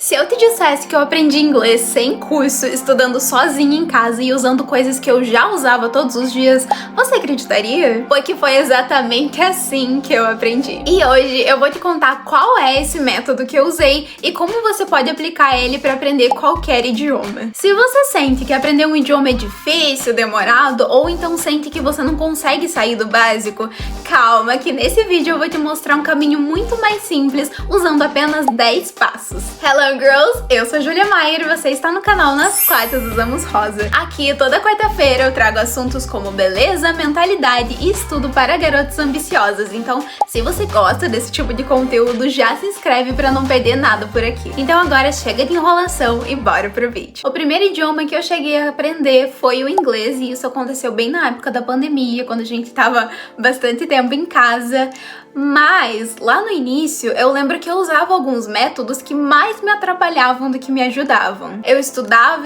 Se eu te dissesse que eu aprendi inglês sem curso, estudando sozinha em casa e usando coisas que eu já usava todos os dias, você acreditaria? Porque foi exatamente assim que eu aprendi. E hoje eu vou te contar qual é esse método que eu usei e como você pode aplicar ele para aprender qualquer idioma. Se você sente que aprender um idioma é difícil, demorado, ou então sente que você não consegue sair do básico, calma que nesse vídeo eu vou te mostrar um caminho muito mais simples usando apenas 10 passos. Hello Girls, eu sou a Julia Maier e você está no canal Nas Quartas Usamos Rosa. Aqui, toda quarta-feira, eu trago assuntos como beleza, mentalidade e estudo para garotas ambiciosas. Então, se você gosta desse tipo de conteúdo, já se inscreve para não perder nada por aqui. Então agora chega de enrolação e bora pro vídeo. O primeiro idioma que eu cheguei a aprender foi o inglês e isso aconteceu bem na época da pandemia, quando a gente tava bastante tempo em casa. Mas, lá no início, eu lembro que eu usava alguns métodos que mais me atrapalhavam do que me ajudavam. Eu estudava,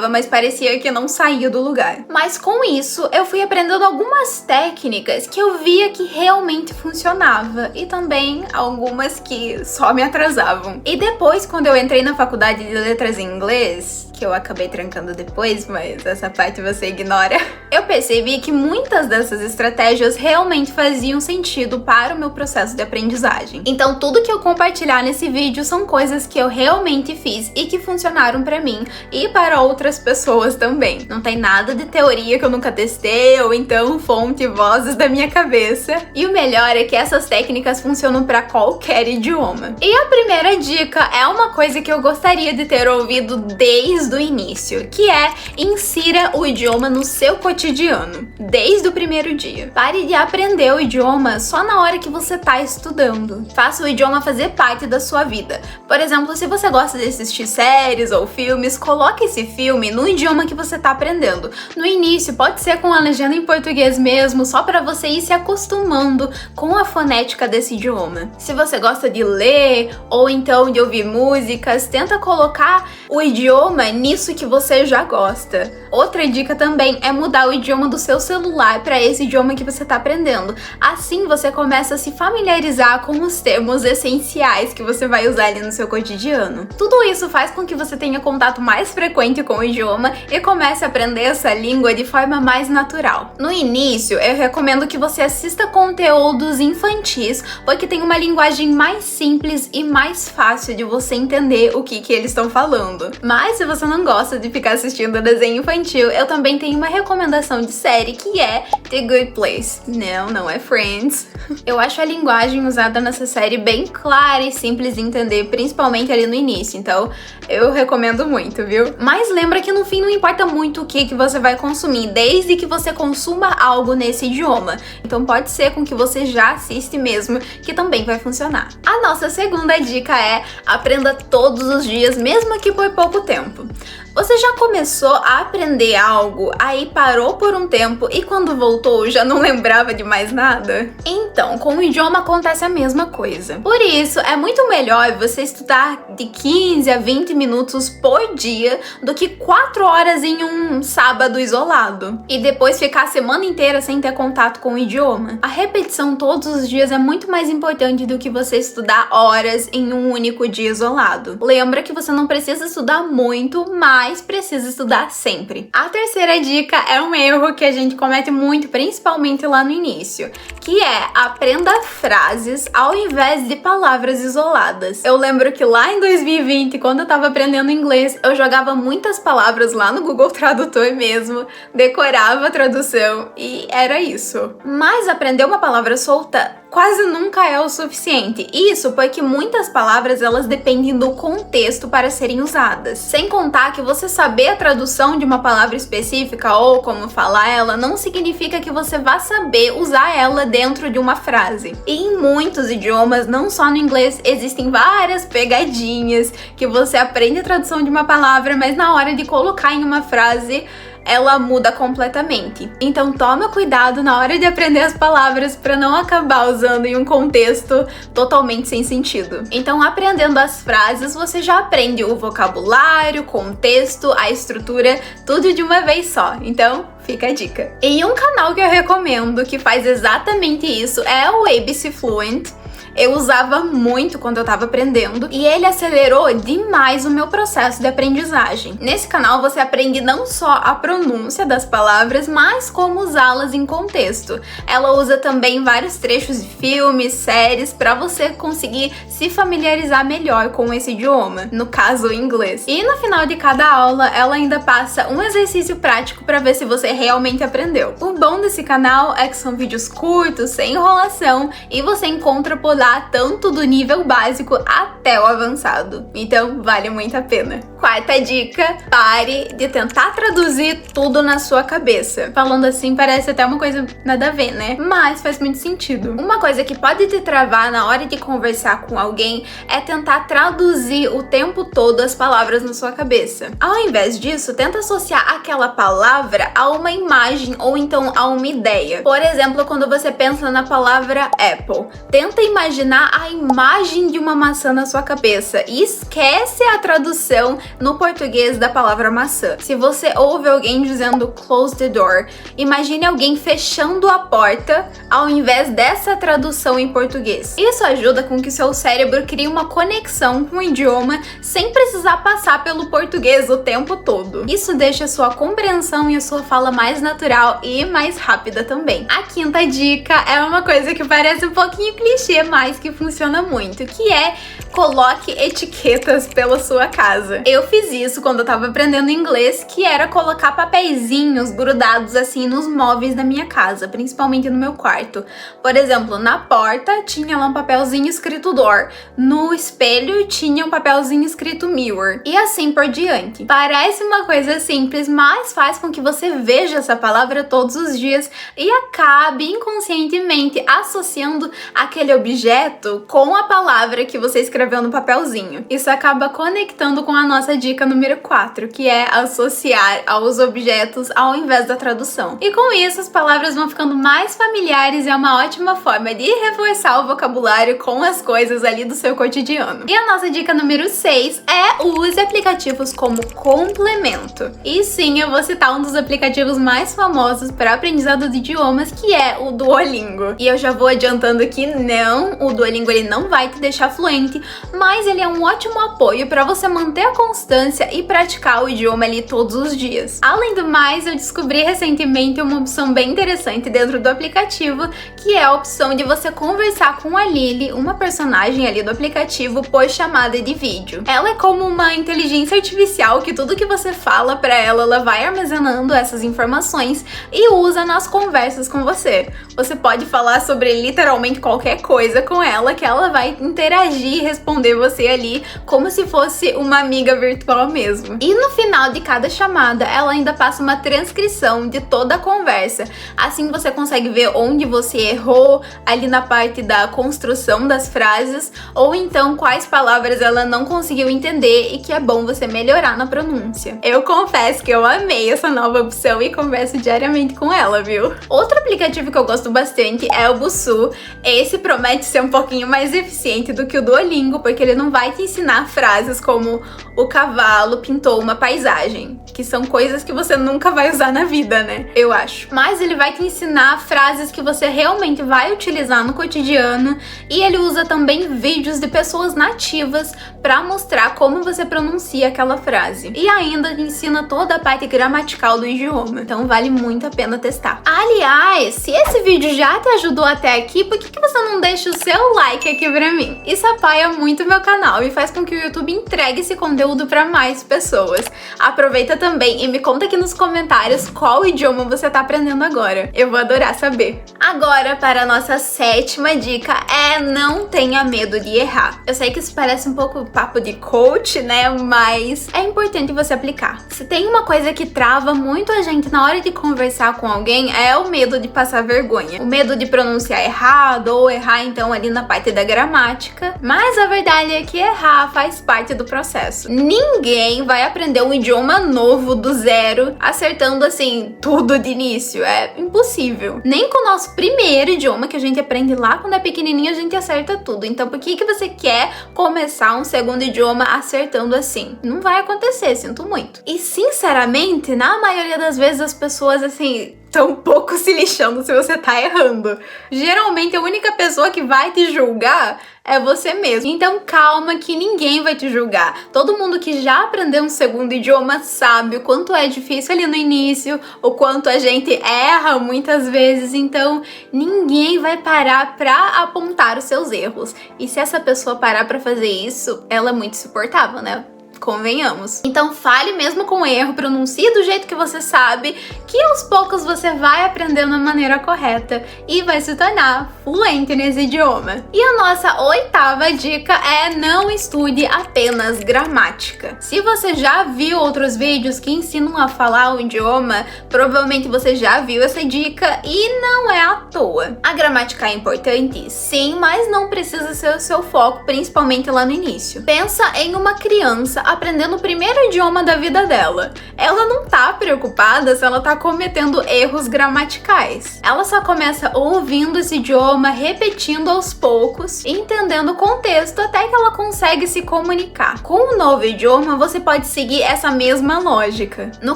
mas parecia que não saía do lugar. Mas com isso, eu fui aprendendo algumas técnicas que eu via que realmente funcionava e também algumas que só me atrasavam. E depois, quando eu entrei na faculdade de letras em inglês, que eu acabei trancando depois, mas essa parte você ignora, eu percebi que muitas dessas estratégias realmente faziam sentido para o meu processo de aprendizagem. Então tudo que eu compartilhar nesse vídeo são coisas que eu realmente fiz e que funcionaram para mim e para outras pessoas também. Não tem nada de teoria que eu nunca testei ou então fonte e vozes da minha cabeça. E o melhor é que essas técnicas funcionam para qualquer idioma. E a primeira dica é uma coisa que eu gostaria de ter ouvido desde o início, que é insira o idioma no seu cotidiano, desde o primeiro dia. Pare de aprender o idioma só na hora que você tá estudando. Faça o idioma fazer parte da sua vida. Por exemplo, se você gosta de assistir séries ou filmes, coloque esse filme no idioma que você tá aprendendo. No início, pode ser com a legenda em português mesmo, só para você ir se acostumando com a fonética desse idioma. Se você gosta de ler ou então de ouvir músicas, tenta colocar o idioma nisso que você já gosta. Outra dica também é mudar o idioma do seu celular para esse idioma que você tá aprendendo. Assim você começa a se familiarizar com os termos essenciais que você vai usar ali no seu cotidiano. Tudo isso faz com que você tenha contato mais frequente com o idioma e comece a aprender essa língua de forma mais natural. No início, eu recomendo que você assista conteúdos infantis, porque tem uma linguagem mais simples e mais fácil de você entender o que eles estão falando. Mas se você não gosta de ficar assistindo desenho infantil, eu também tenho uma recomendação de série que é The Good Place. Não é Friends. Eu acho a linguagem usada nessa série bem clara e simples de entender, principalmente ali no início, então eu recomendo muito, viu? Mas lembra que no fim não importa muito o que você vai consumir, desde que você consuma algo nesse idioma. Então pode ser com que você já assiste mesmo, que também vai funcionar. A nossa segunda dica é aprenda todos os dias, mesmo que por pouco tempo. Você já começou a aprender algo, aí parou por um tempo e quando voltou já não lembrava de mais nada? Então, com o idioma acontece a mesma coisa. Por isso, é muito melhor você estudar de 15 a 20 minutos por dia do que 4 horas em um sábado isolado e depois ficar a semana inteira sem ter contato com o idioma. A repetição todos os dias é muito mais importante do que você estudar horas em um único dia isolado. Lembra que você não precisa estudar muito, mas precisa estudar sempre. A terceira dica é um erro que a gente comete muito, principalmente lá no início, que é aprenda frases ao invés de palavras isoladas. Eu lembro que lá em 2020, quando eu tava aprendendo inglês, eu jogava muitas palavras lá no Google Tradutor mesmo, decorava a tradução e era isso. Mas aprender uma palavra solta quase nunca é o suficiente. Isso porque muitas palavras elas dependem do contexto para serem usadas. Sem contar que você saber a tradução de uma palavra específica ou como falar ela não significa que você vá saber usar ela dentro de uma frase. E em muitos idiomas, não só no inglês, existem várias pegadinhas que você aprende a tradução de uma palavra, mas na hora de colocar em uma frase ela muda completamente. Então toma cuidado na hora de aprender as palavras para não acabar usando em um contexto totalmente sem sentido. Então aprendendo as frases, você já aprende o vocabulário, o contexto, a estrutura, tudo de uma vez só. Então fica a dica. E um canal que eu recomendo que faz exatamente isso é o ABC Fluent. eu usava muito quando eu tava aprendendo e ele acelerou demais o meu processo de aprendizagem. Nesse canal você aprende não só a pronúncia das palavras, mas como usá-las em contexto. Ela usa também vários trechos de filmes, séries, para você conseguir se familiarizar melhor com esse idioma, no caso o inglês. E no final de cada aula, ela ainda passa um exercício prático para ver se você realmente aprendeu. O bom desse canal é que são vídeos curtos, sem enrolação, e você encontra por lá tanto do nível básico até o avançado. Então, vale muito a pena. Quarta dica, pare de tentar traduzir tudo na sua cabeça. Falando assim, parece até uma coisa nada a ver, né? Mas faz muito sentido. Uma coisa que pode te travar na hora de conversar com alguém é tentar traduzir o tempo todo as palavras na sua cabeça. Ao invés disso, tenta associar aquela palavra a uma imagem ou então a uma ideia. Por exemplo, quando você pensa na palavra Apple, tenta imaginar a imagem de uma maçã na sua cabeça e esquece a tradução no português da palavra maçã. Se você ouve alguém dizendo close the door, imagine alguém fechando a porta ao invés dessa tradução em português. Isso ajuda com que seu cérebro crie uma conexão com o idioma sem precisar passar pelo português o tempo todo. Isso deixa a sua compreensão e a sua fala mais natural e mais rápida também. A quinta dica é uma coisa que parece um pouquinho clichê, mas que funciona muito, que é coloque etiquetas pela sua casa. Eu fiz isso quando eu tava aprendendo inglês, que era colocar papeizinhos grudados assim nos móveis da minha casa, principalmente no meu quarto. Por exemplo, na porta tinha lá um papelzinho escrito door, no espelho tinha um papelzinho escrito mirror, e assim por diante. Parece uma coisa simples, mas faz com que você veja essa palavra todos os dias e acabe inconscientemente associando aquele objeto com a palavra que você escreveu no papelzinho. Isso acaba conectando com a nossa dica número 4, que é associar aos objetos ao invés da tradução. E com isso, as palavras vão ficando mais familiares e é uma ótima forma de reforçar o vocabulário com as coisas ali do seu cotidiano. E a nossa dica número 6 é use aplicativos como complemento. E sim, eu vou citar um dos aplicativos mais famosos para aprendizado de idiomas, que é o Duolingo. E eu já vou adiantando que não, o Duolingo ele não vai te deixar fluente, mas ele é um ótimo apoio para você manter a constância e praticar o idioma ali todos os dias. Além do mais, eu descobri recentemente uma opção bem interessante dentro do aplicativo, que é a opção de você conversar com a Lily, uma personagem ali do aplicativo, por chamada de vídeo. Ela é como uma inteligência artificial que tudo que você fala para ela, ela vai armazenando essas informações e usa nas conversas com você. Você pode falar sobre literalmente qualquer coisa com ela, que ela vai interagir e responder você ali como se fosse uma amiga virtual mesmo. E no final de cada chamada, ela ainda passa uma transcrição de toda a conversa. Assim você consegue ver onde você errou ali na parte da construção das frases, ou então quais palavras ela não conseguiu entender e que é bom você melhorar na pronúncia. Eu confesso que eu amei essa nova opção e converso diariamente com ela, viu? Outro aplicativo que eu gosto bastante é o Busuu. Esse promete ser um pouquinho mais eficiente do que o Duolingo, porque ele não vai te ensinar frases como o cavalo pintou uma paisagem, que são coisas que você nunca vai usar na vida, né? Eu acho. Mas ele vai te ensinar frases que você realmente vai utilizar no cotidiano, e ele usa também vídeos de pessoas nativas para mostrar como você pronuncia aquela frase. E ainda te ensina toda a parte gramatical do idioma. Então vale muito a pena testar. Aliás, se esse vídeo já te ajudou até aqui, por que você não deixa o seu like aqui pra mim? Isso apoia muito o meu canal e faz com que o YouTube entregue esse conteúdo para mais pessoas. Aproveita também e me conta aqui nos comentários qual idioma você tá aprendendo agora. Eu vou adorar saber. Agora, para a nossa 7ª dica é não tenha medo de errar. Eu sei que isso parece um pouco papo de coach, né? Mas é importante você aplicar. Se tem uma coisa que trava muito a gente na hora de conversar com alguém, é o medo de passar vergonha. O medo de pronunciar errado ou errar então ali na parte da gramática. Mas a verdade é que errar faz parte do processo. Ninguém vai aprender um idioma novo do zero, acertando assim tudo de início. É impossível. Nem com o nosso primeiro idioma que a gente aprende lá quando é pequenininho a gente acerta tudo. Então por que você quer começar um segundo idioma acertando assim? Não vai acontecer, sinto muito. E sinceramente, na maioria das vezes as pessoas assim tão pouco se lixando se você tá errando. Geralmente a única pessoa que vai te julgar é você mesmo. Então calma que ninguém vai te julgar. Todo mundo que já aprendeu um segundo idioma sabe o quanto é difícil ali no início, o quanto a gente erra muitas vezes, então ninguém vai parar pra apontar os seus erros. E se essa pessoa parar pra fazer isso, ela é muito insuportável, né? Convenhamos. Então fale mesmo com erro, pronuncie do jeito que você sabe, que aos poucos você vai aprendendo a maneira correta e vai se tornar fluente nesse idioma. E a nossa 8ª dica é: não estude apenas gramática. Se você já viu outros vídeos que ensinam a falar o idioma, provavelmente você já viu essa dica e não é à toa. A gramática é importante, sim, mas não precisa ser o seu foco, principalmente lá no início. Pensa em uma criança aprendendo o primeiro idioma da vida dela. Ela não tá preocupada se ela tá cometendo erros gramaticais. Ela só começa ouvindo esse idioma, repetindo aos poucos, entendendo o contexto até que ela consegue se comunicar. Com o novo idioma, você pode seguir essa mesma lógica. No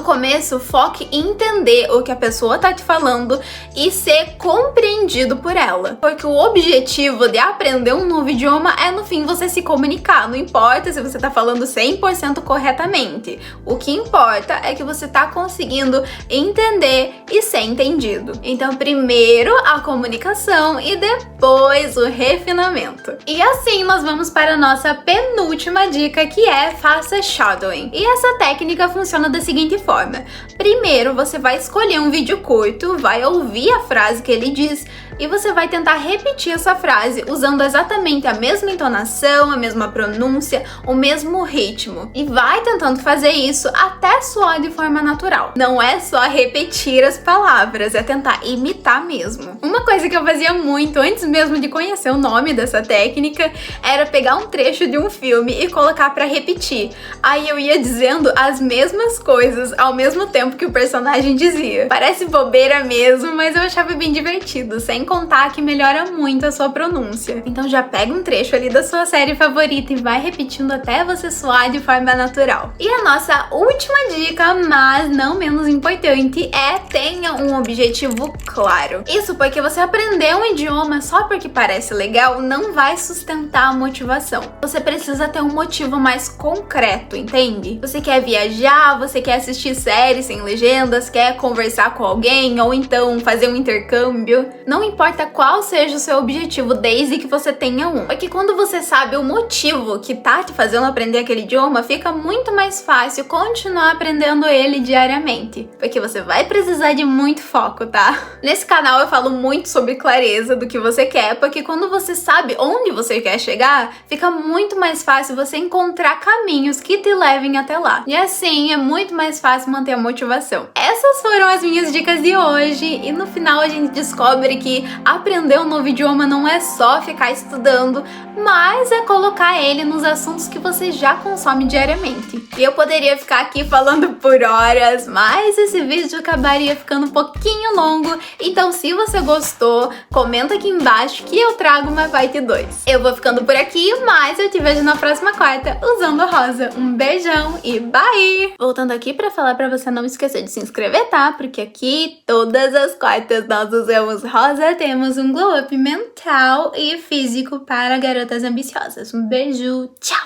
começo, foque em entender o que a pessoa tá te falando e ser compreendido por ela. Porque o objetivo de aprender um novo idioma é, no fim, você se comunicar. Não importa se você tá falando 100% corretamente. O que importa é que você tá conseguindo entender e ser entendido. Então, primeiro a comunicação e depois o refinamento. E assim nós vamos para a nossa penúltima dica, que é: faça shadowing. E essa técnica funciona da seguinte forma: primeiro você vai escolher um vídeo curto, vai ouvir a frase que ele diz e você vai tentar repetir essa frase usando exatamente a mesma entonação, a mesma pronúncia, o mesmo ritmo. E vai tentando fazer isso até soar de forma natural. Não é só repetir as palavras, é tentar imitar mesmo. Uma coisa que eu fazia muito antes mesmo de conhecer o nome dessa técnica era pegar um trecho de um filme e colocar pra repetir. Aí eu ia dizendo as mesmas coisas ao mesmo tempo que o personagem dizia. Parece bobeira mesmo, mas eu achava bem divertido, sem contar que melhora muito a sua pronúncia. Então já pega um trecho ali da sua série favorita e vai repetindo até você soar de forma natural. E a nossa última dica, mas não menos importante, é: tenha um objetivo claro. Isso porque você aprender um idioma só porque parece legal não vai sustentar a motivação. Você precisa ter um motivo mais concreto, entende? Você quer viajar, você quer assistir séries sem legendas, quer conversar com alguém ou então fazer um intercâmbio. Não importa qual seja o seu objetivo, desde que você tenha um. Porque quando você sabe o motivo que tá te fazendo aprender aquele idioma, fica muito mais fácil continuar aprendendo ele diariamente. Porque você vai precisar de muito foco, tá? Nesse canal eu falo muito sobre clareza do que você quer, porque quando você sabe onde você quer chegar, fica muito mais fácil você encontrar caminhos que te levem até lá. E assim é muito mais fácil manter a motivação. Essas foram as minhas dicas de hoje, e no final a gente descobre que aprender um novo idioma não é só ficar estudando, mas é colocar ele nos assuntos que você já consome diariamente. E eu poderia ficar aqui falando por horas, mas esse vídeo acabaria ficando um pouquinho longo, então se você gostou, comenta aqui embaixo que eu trago uma parte 2. Eu vou ficando por aqui, mas eu te vejo na próxima quarta usando rosa. Um beijão e bye! Voltando aqui pra falar pra você não esquecer de se inscrever, tá? Porque aqui, todas as quartas, nós usamos rosa, temos um glow up mental e físico para garotas ambiciosas. Um beijo, tchau!